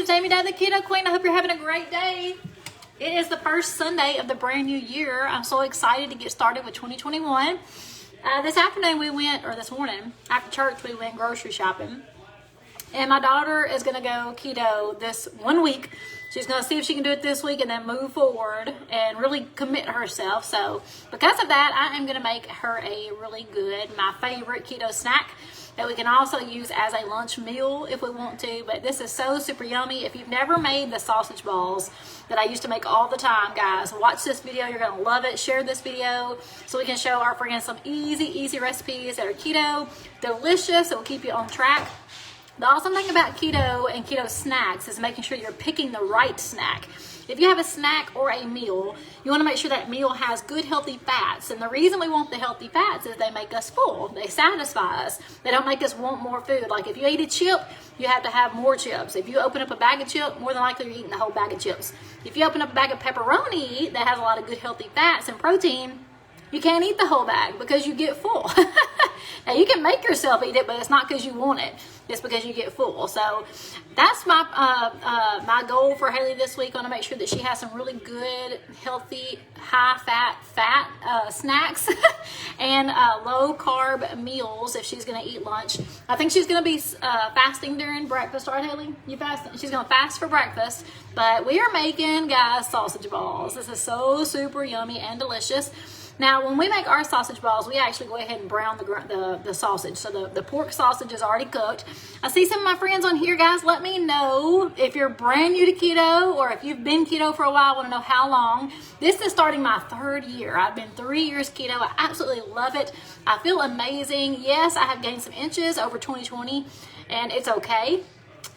it's Amy, the Keto Queen. I hope you're having a great day. It is the first Sunday of the brand new year. I'm so excited to get started with 2021. This morning, after church, we went grocery shopping. And my daughter is going to go keto this 1 week. She's going to see if she can do it this week and then move forward and really commit herself. So because of that, I am going to make her a really good, my favorite keto snack that we can also use as a lunch meal if we want to. But this is so super yummy. If you've never made the sausage balls that I used to make all the time, guys, watch this video. You're going to love it. Share this video so we can show our friends some easy recipes that are keto, delicious, that will keep you on track. The awesome thing about keto and keto snacks is making sure you're picking the right snack. If you have a snack or a meal, you want to make sure that meal has good healthy fats. And the reason we want the healthy fats is they make us full. They satisfy us. They don't make us want more food. Like if you eat a chip, you have to have more chips. If you open up a bag of chips, more than likely you're eating the whole bag of chips. If you open up a bag of pepperoni that has a lot of good healthy fats and protein, you can't eat the whole bag because you get full. Now you can make yourself eat it, but it's not because you want it. It's because you get full. So that's my my goal for Haley this week. I want to make sure that she has some really good, healthy, high-fat snacks and low-carb meals if she's going to eat lunch. I think she's going to be fasting during breakfast. Right, Haley? You fasting? She's going to fast for breakfast. But we are making, guys, sausage balls. This is so super yummy and delicious. Now, when we make our sausage balls, we actually go ahead and brown the sausage. So the pork sausage is already cooked. I see some of my friends on here, guys. Let me know if you're brand new to keto or if you've been keto for a while. I want to know how long. This is starting my 3rd year. I've been 3 years keto. I absolutely love it. I feel amazing. Yes, I have gained some inches over 2020, and it's okay.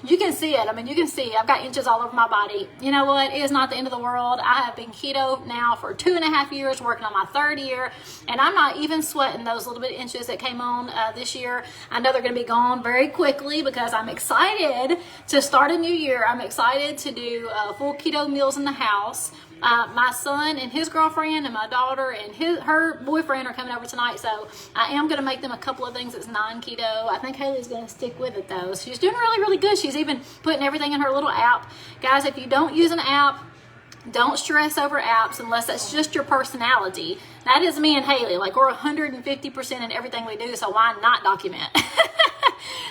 You can see it. I mean, you can see I've got inches all over my body. You know what? It is not the end of the world. I have been keto now for 2.5 years, working on my 3rd year, and I'm not even sweating those little bit of inches that came on this year. I know they're going to be gone very quickly because I'm excited to start a new year. I'm excited to do full keto meals in the house. My son and his girlfriend and my daughter and her boyfriend are coming over tonight, so I am going to make them a couple of things that's non-keto. I think Haley's going to stick with it, though. She's doing really good. She's even putting everything in her little app. Guys, if you don't use an app, don't stress over apps unless that's just your personality. That is me and Haley. Like, we're 150% in everything we do, so why not document?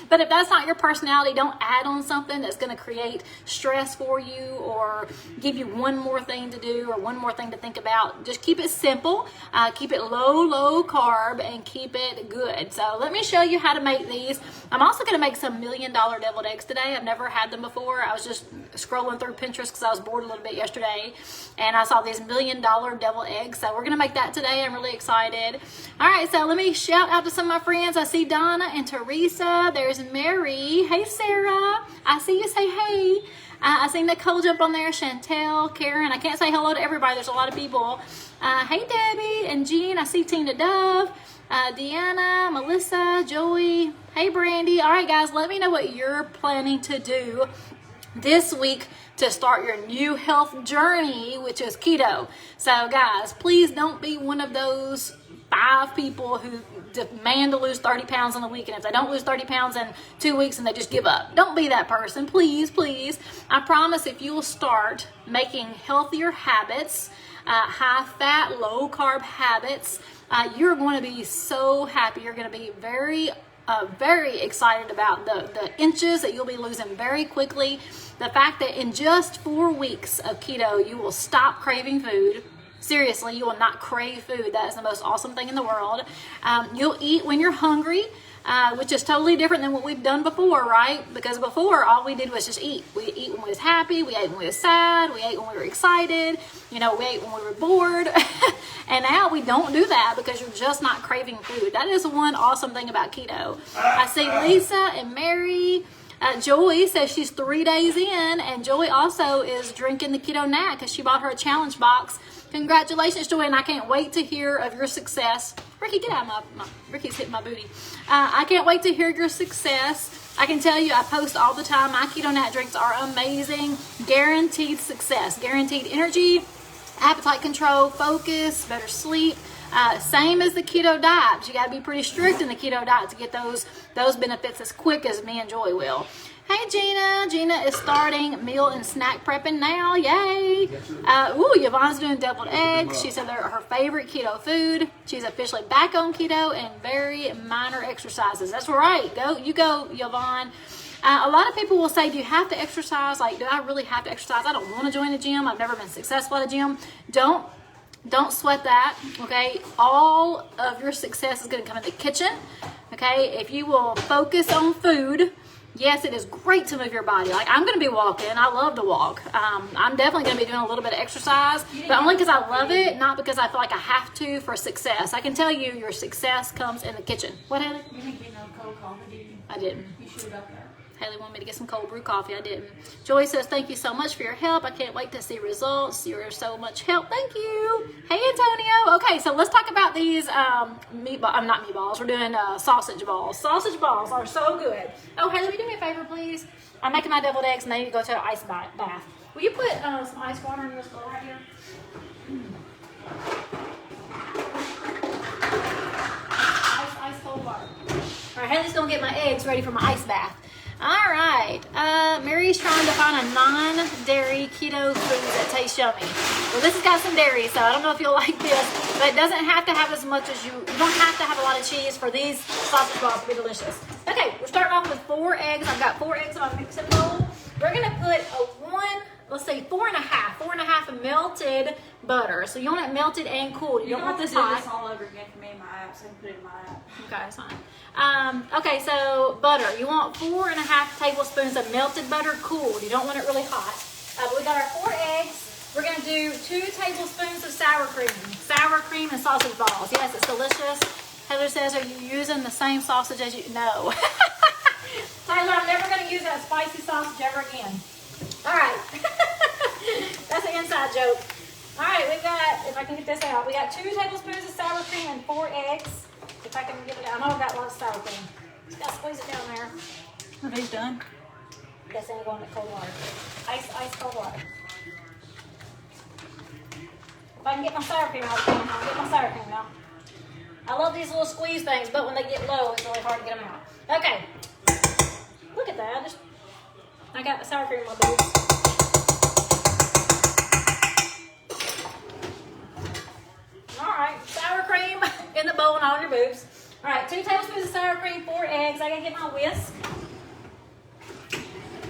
But if that's not your personality, don't add on something that's going to create stress for you or give you one more thing to do or one more thing to think about. Just keep it simple, keep it low carb, and keep it good. So let me show you how to make these. I'm also going to make some $1 million deviled eggs today. I've never had them before. I was just scrolling through Pinterest because I was bored a little bit yesterday, and I saw these $1 million deviled eggs. So we're going to make that today. I'm really excited. All right, so let me shout out to some of my friends. I see Donna and Teresa. There's Mary. Hey, Sarah. I see you say hey. I see Nicole jump on there. Chantel, Karen. I can't say hello to everybody. There's a lot of people. Hey, Debbie and Jean. I see Tina Dove, Deanna, Melissa, Joey. Hey, Brandy. All right, guys, let me know what you're planning to do this week to start your new health journey, which is keto. So, guys, please don't be one of those 5 people who demand to lose 30 pounds in a week, and if they don't lose 30 pounds in 2 weeks and they just give up. Don't be that person, please. I promise if you will start making healthier habits, high-fat, low-carb habits, you're going to be so happy. You're going to be very excited about the inches that you'll be losing very quickly. The fact that in just 4 weeks of keto, you will stop craving food. Seriously, you will not crave food. That is the most awesome thing in the world. You'll eat when you're hungry, which is totally different than what we've done before, right? Because before, all we did was just eat. We eat when we was happy. We ate when we was sad. We ate when we were excited. You know, we ate when we were bored. And now we don't do that because you're just not craving food. That is one awesome thing about keto. I see Lisa and Mary. Joy says she's 3 days in, and Joy also is drinking the Keto Nat because she bought her a challenge box. Congratulations, Joy, and I can't wait to hear of your success. Ricky, get out of Ricky's hitting my booty. I can't wait to hear your success. I can tell you I post all the time. My Keto Nat drinks are amazing. Guaranteed success. Guaranteed energy, appetite control, focus, better sleep. Same as the keto diet. You got to be pretty strict in the keto diet to get those benefits as quick as me and Joy will. Hey Gina. Gina is starting meal and snack prepping now. Yay. Yvonne's doing deviled eggs. She said they're her favorite keto food. She's officially back on keto and very minor exercises. That's right. You go, Yvonne. A lot of people will say, do you have to exercise? Like, do I really have to exercise? I don't want to join the gym. I've never been successful at a gym. Don't sweat that, okay? All of your success is going to come in the kitchen, okay? If you will focus on food, yes, it is great to move your body. Like, I'm going to be walking. I love to walk. I'm definitely going to be doing a little bit of exercise, but only because I love it, not because I feel like I have to for success. I can tell you your success comes in the kitchen. What, Haley? You didn't get no cold coffee, did you? I didn't. You should have got that. Haley wanted me to get some cold brew coffee. I didn't. Joy says, thank you so much for your help. I can't wait to see results. You're so much help. Thank you. Hey, Antonio. Okay, so let's talk about these not meatballs. We're doing sausage balls. Sausage balls are so good. Oh, Haley, will you do me a favor, please? I'm making my deviled eggs, and I need to go to an ice bath. Will you put some ice water in this bowl right here? Ice cold water. All right, Haley's going to get my eggs ready for my ice bath. All right, Mary's trying to find a non-dairy keto food that tastes yummy. Well, this has got some dairy, so I don't know if you'll like this, but it doesn't have to have as much as you don't have to have a lot of cheese for these sausage balls to be delicious. Okay, we're starting off with 4 eggs. I've got 4 eggs in my mixing bowl. We're gonna put let's say 4.5 melted butter. So you want it melted and cooled. You don't want this hot. This all over again for me in my app, so I can put it in my app. Okay, that's fine. Okay, so butter. You want 4.5 tablespoons of melted butter cooled. You don't want it really hot. But we got our 4 eggs. We're gonna do 2 tablespoons of sour cream and sausage balls. Yes, it's delicious. Heather says, are you using the same sausage as you? No. Tyler, I'm never gonna use that spicy sausage ever again. All right. That's an inside joke. All right, we've got, if I can get this out, we got 2 tablespoons of sour cream and 4 eggs. If I can get it out. I know I've got lots of sour cream. Just gotta squeeze it down there. Are these done? Yes, and going to cold water. Ice cold water. If I can get my sour cream out, I'll get my sour cream out. I love these little squeeze things, but when they get low, it's really hard to get them out. Okay. Look at that. I got the sour cream in my boobs. All right, sour cream in the bowl and all your boobs. All right, 2 tablespoons of sour cream, 4 eggs. I gotta get my whisk.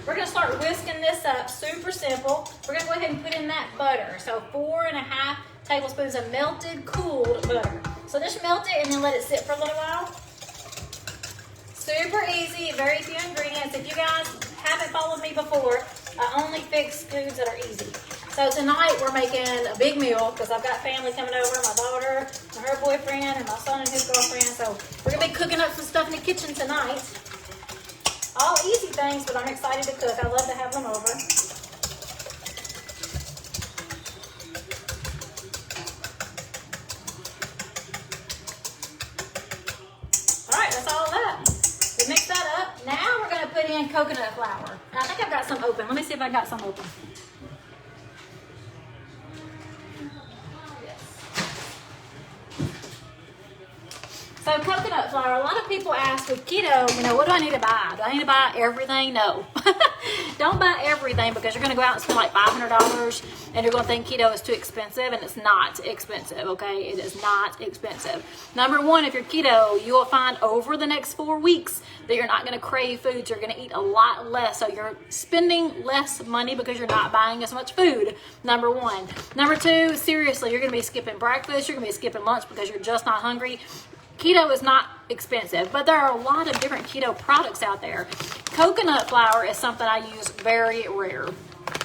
We're gonna start whisking this up, super simple. We're gonna go ahead and put in that butter. So 4.5 tablespoons of melted, cooled butter. So just melt it and then let it sit for a little while. Super easy, very few ingredients. If you guys haven't followed me before, I only fix foods that are easy. So tonight we're making a big meal because I've got family coming over, my daughter and her boyfriend and my son and his girlfriend. So we're gonna be cooking up some stuff in the kitchen tonight. All easy things, but I'm excited to cook. I love to have them over. All right, that's all of that. We mix that up. Now we're gonna put in coconut flour. And I think I've got some open. Let me see if I got some open. So coconut flour, a lot of people ask with keto, what do I need to buy? Do I need to buy everything? No. Don't buy everything because you're going to go out and spend like $500 and you're going to think keto is too expensive, and it's not expensive, okay? It is not expensive. Number one, if you're keto, you will find over the next 4 weeks that you're not going to crave foods. You're going to eat a lot less. So you're spending less money because you're not buying as much food, number one. Number two, seriously, you're going to be skipping breakfast. You're going to be skipping lunch because you're just not hungry. Keto is not expensive, but there are a lot of different keto products out there. Coconut flour is something I use very rare.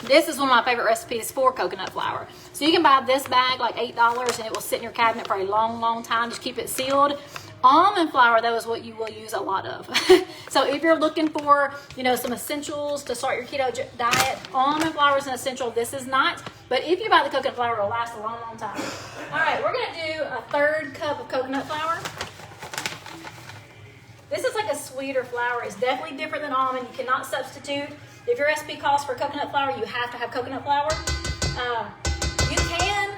This is one of my favorite recipes for coconut flour. So you can buy this bag like $8 and it will sit in your cabinet for a long, long time. Just keep it sealed. Almond flour, though, is what you will use a lot of. So if you're looking for, some essentials to start your keto diet, almond flour is an essential. This is not. But if you buy the coconut flour, it will last a long, long time. All right, we're going to do a 1/3 cup of coconut flour. This is like a sweeter flour. It's definitely different than almond. You cannot substitute. If your recipe calls for coconut flour, you have to have coconut flour. You can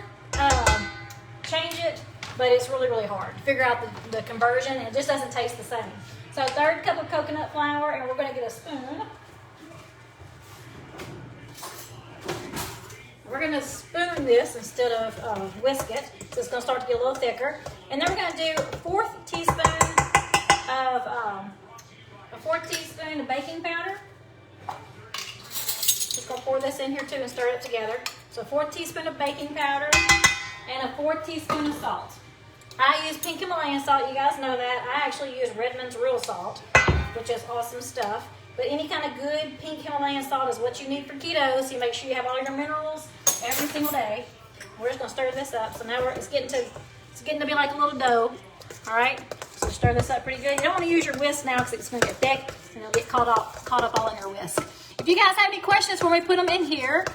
change it, but it's really, really hard to figure out the conversion. It just doesn't taste the same. So 1/3 cup of coconut flour, and we're going to get a spoon. We're gonna spoon this instead of whisk it, so it's gonna start to get a little thicker. And then we're gonna do a fourth teaspoon of baking powder. Just gonna pour this in here too and stir it together. So 4th teaspoon of baking powder and a 4th teaspoon of salt. I use pink Himalayan salt, you guys know that. I actually use Redmond's real salt, which is awesome stuff. But any kind of good pink Himalayan salt is what you need for keto, so you make sure you have all your minerals every single day. We're just gonna stir this up. So now it's getting to be like a little dough. All right, so stir this up pretty good. You don't want to use your whisk now because it's gonna get thick and it'll get caught up all in your whisk. If you guys have any questions when we put them in here,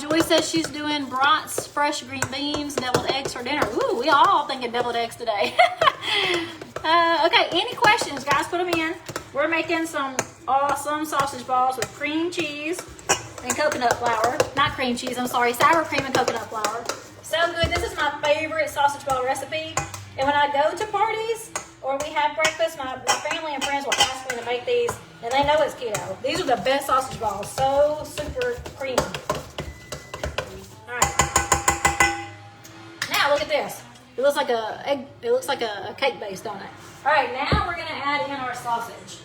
Joy says she's doing brats, fresh green beans, deviled eggs for dinner. Ooh, we all thinking deviled eggs today. Okay, any questions, guys? Put them in. We're making some awesome sausage balls with cream cheese and coconut flour. Not cream cheese, I'm sorry, sour cream and coconut flour. So good. This is my favorite sausage ball recipe. And when I go to parties or we have breakfast, my family and friends will ask me to make these, and they know it's keto. These are the best sausage balls. So super creamy. All right. Now look at this. It looks like a cake base, don't it? All right, now we're gonna add in our sausage.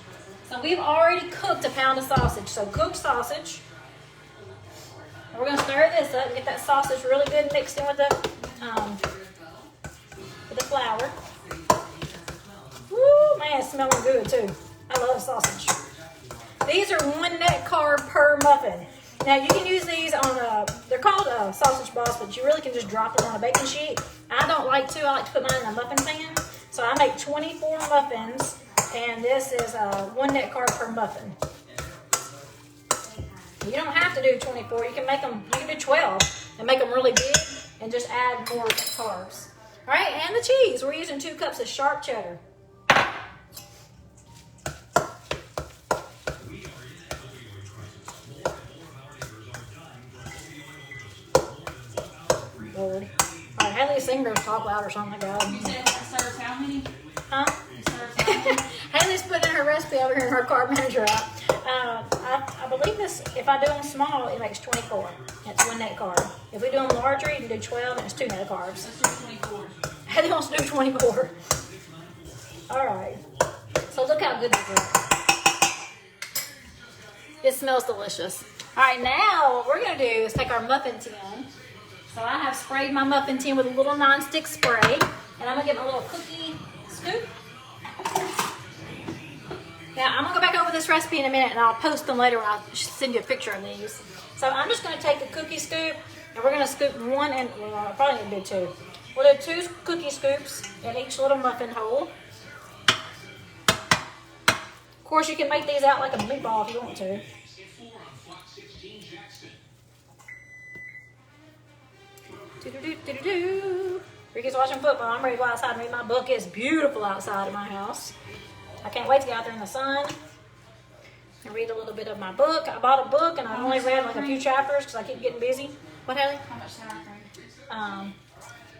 So we've already cooked a pound of sausage. So cooked sausage. And we're gonna stir this up and get that sausage really good mixed in with the flour. Woo, man, it's smelling good too. I love sausage. These are 1 net carb per muffin. Now you can use these on they're called sausage balls, but you really can just drop them on a baking sheet. I don't like to. I like to put mine in a muffin pan. So I make 24 muffins, and this is 1 net carb per muffin. You don't have to do 24. You can make them. You can do 12 and make them really big, and just add more carbs. All right, and the cheese. We're using 2 cups of sharp cheddar. Lord. All right, Haley's singers talk loud or something like that. You said that serves how many? Huh? It serves how many? Haley's putting her recipe over here in her carb manager app. I believe this, if I do them small, it makes 24. It's 1 net carb. If we do them larger, you can do 12 and it's 2 net carbs. Let's do 24. Haley wants to do 24. All right. So look how good this is. It smells delicious. All right, now what we're going to do is take our muffin tin. So I have sprayed my muffin tin with a little non-stick spray. And I'm going to get my little cookie scoop. Now, I'm going to go back over this recipe in a minute, and I'll post them later when I send you a picture of these. So I'm just going to take the cookie scoop, and we're going to scoop 1 and, well, probably going to do 2. We'll do 2 cookie scoops in each little muffin hole. Of course, you can make these out like a meatball if you want to. Do-do-do-do-do-do. Ricky's watching football. I'm ready to go outside and read my book. It's beautiful outside of my house. I can't wait to get out there in the sun and read a little bit of my book. I bought a book and I've only read like a few chapters because I keep getting busy. What, Haley? How much sour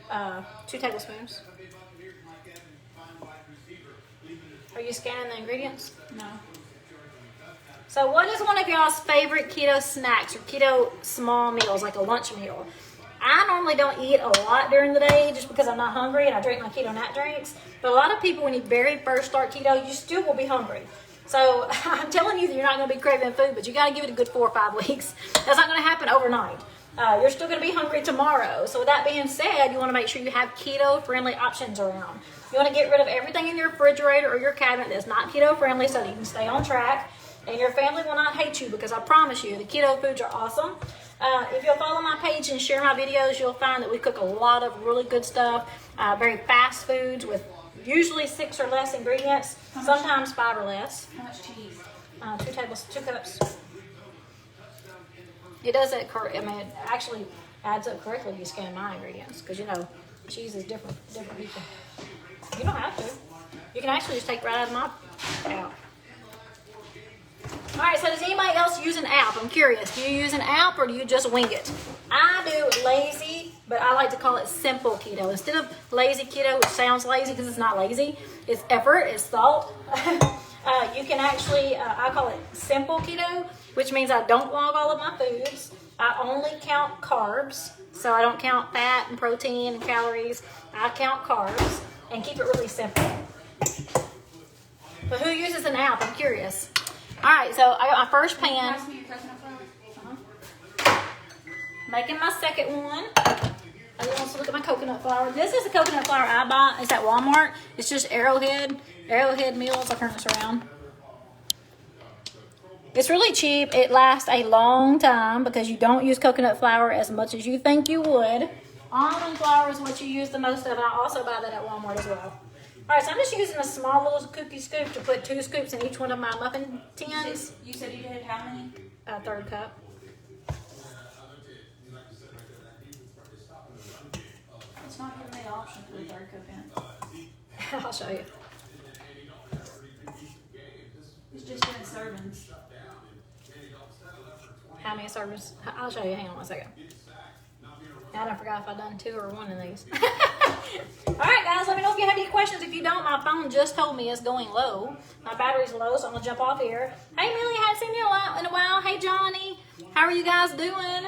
cream? 2 tablespoons. Are you scanning the ingredients? No. So what is one of y'all's favorite keto snacks or keto small meals, like a lunch meal? I normally don't eat a lot during the day just because I'm not hungry and I drink my keto nat drinks. But a lot of people, when you very first start keto, you still will be hungry. So I'm telling you that you're not going to be craving food, but you got to give it a good 4 or 5 weeks. That's not going to happen overnight. You're still going to be hungry tomorrow. So with that being said, you want to make sure you have keto-friendly options around. You want to get rid of everything in your refrigerator or your cabinet that's not keto-friendly so that you can stay on track. And your family will not hate you because I promise you, the keto foods are awesome. If you'll follow my page and share my videos, you'll find that we cook a lot of really good stuff, very fast foods with usually 6 or less ingredients, sometimes 5 or less. How much cheese? 2 cups. It does that correct. I mean, it actually adds up correctly if you scan my ingredients because, you know, cheese is different people. You don't have to. You can actually just take right out of my app. All right, so does anybody else use an app? I'm curious. Do you use an app or do you just wing it? I do lazy, but I like to call it simple keto. Instead of lazy keto, which sounds lazy because it's not lazy. It's effort, it's thought. you can actually, I call it simple keto, which means I don't log all of my foods. I only count carbs, so I don't count fat and protein and calories. I count carbs and keep it really simple. But who uses an app? I'm curious. All right, so I got my first pan. Pass me your coconut flour. Making my second one. I just want to look at my coconut flour. This is the coconut flour I buy. It's at Walmart. It's just Arrowhead Meals. I'll turn this around. It's really cheap. It lasts a long time because you don't use coconut flour as much as you think you would. Almond flour is what you use the most of. I also buy that at Walmart as well. All right, so I'm just using a small little cookie scoop to put 2 scoops in each one of my muffin tins. You said you did how many? A third cup. It's not giving me the option for the third cup in. I'll show you. It's just doing servings. How many servings? I'll show you. Hang on one second. I don't forgot if I've done 2 or 1 of these. All right, guys, let me know if you have any questions. If you don't, my phone just told me it's going low. My battery's low, so I'm going to jump off here. Hey, Millie, I haven't seen you in a while. Hey, Johnny. How are you guys doing?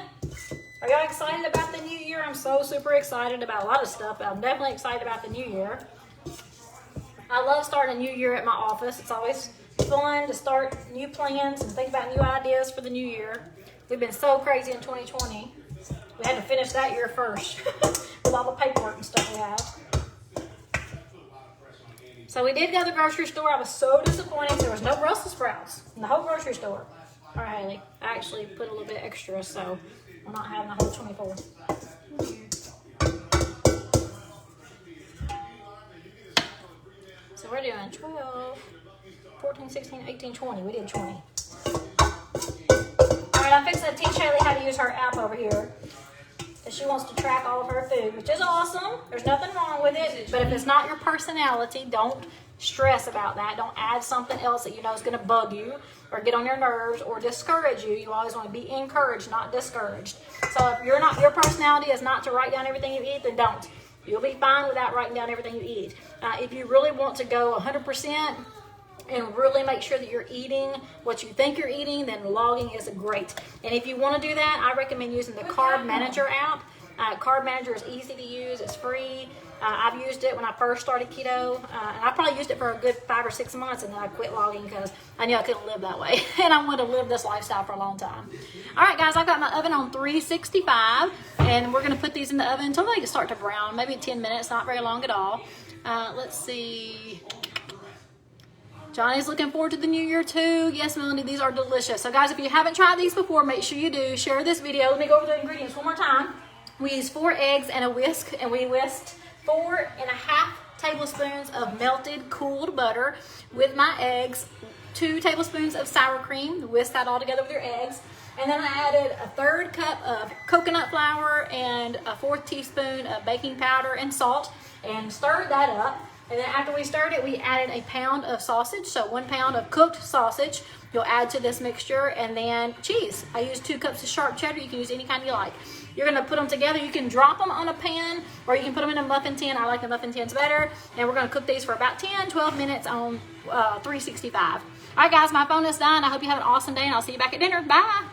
Are y'all excited about the new year? I'm so super excited about a lot of stuff, but I'm definitely excited about the new year. I love starting a new year at my office. It's always fun to start new plans and think about new ideas for the new year. We've been so crazy in 2020. We had to finish that year first with all the paperwork and stuff we have. So we did go to the grocery store. I was so disappointed. There was no Brussels sprouts in the whole grocery store. All right, Haley. I actually put a little bit extra, so I'm not having the whole 24. So we're doing 12, 14, 16, 18, 20. We did 20. All right, I'm fixing to teach Haley how to use her app over here. She wants to track all of her food, which is awesome. There's nothing wrong with it. But if it's not your personality, don't stress about that. Don't add something else that you know is going to bug you or get on your nerves or discourage you. You always want to be encouraged, not discouraged. So if your personality is not to write down everything you eat, then don't. You'll be fine without writing down everything you eat. If you really want to go 100%, and really make sure that you're eating what you think you're eating, then logging is great. And if you want to do that, I recommend using the Carb Manager app. Carb Manager is easy to use. It's free. I've used it when I first started keto, and I probably used it for a good 5 or 6 months, and then I quit logging because I knew I couldn't live that way, and I wanted to live this lifestyle for a long time. All right, guys, I've got my oven on 365, and we're going to put these in the oven until they start to brown, maybe 10 minutes, not very long at all. Let's see. Johnny's looking forward to the new year too. Yes, Melanie, these are delicious. So guys, if you haven't tried these before, make sure you do. Share this video. Let me go over the ingredients one more time. We used 4 eggs and a whisk, and we whisked 4.5 tablespoons of melted cooled butter with my eggs, 2 tablespoons of sour cream. Whisk that all together with your eggs. And then I added a 1/3 cup of coconut flour and a 1/4 teaspoon of baking powder and salt, and stirred that up. And then after we stirred it, we added a pound of sausage, so 1 pound of cooked sausage you'll add to this mixture, and then cheese. I used 2 cups of sharp cheddar. You can use any kind you like. You're gonna put them together. You can drop them on a pan, or you can put them in a muffin tin. I like the muffin tins better. And we're gonna cook these for about 10, 12 minutes on 365. All right, guys, my phone is done. I hope you have an awesome day, and I'll see you back at dinner. Bye.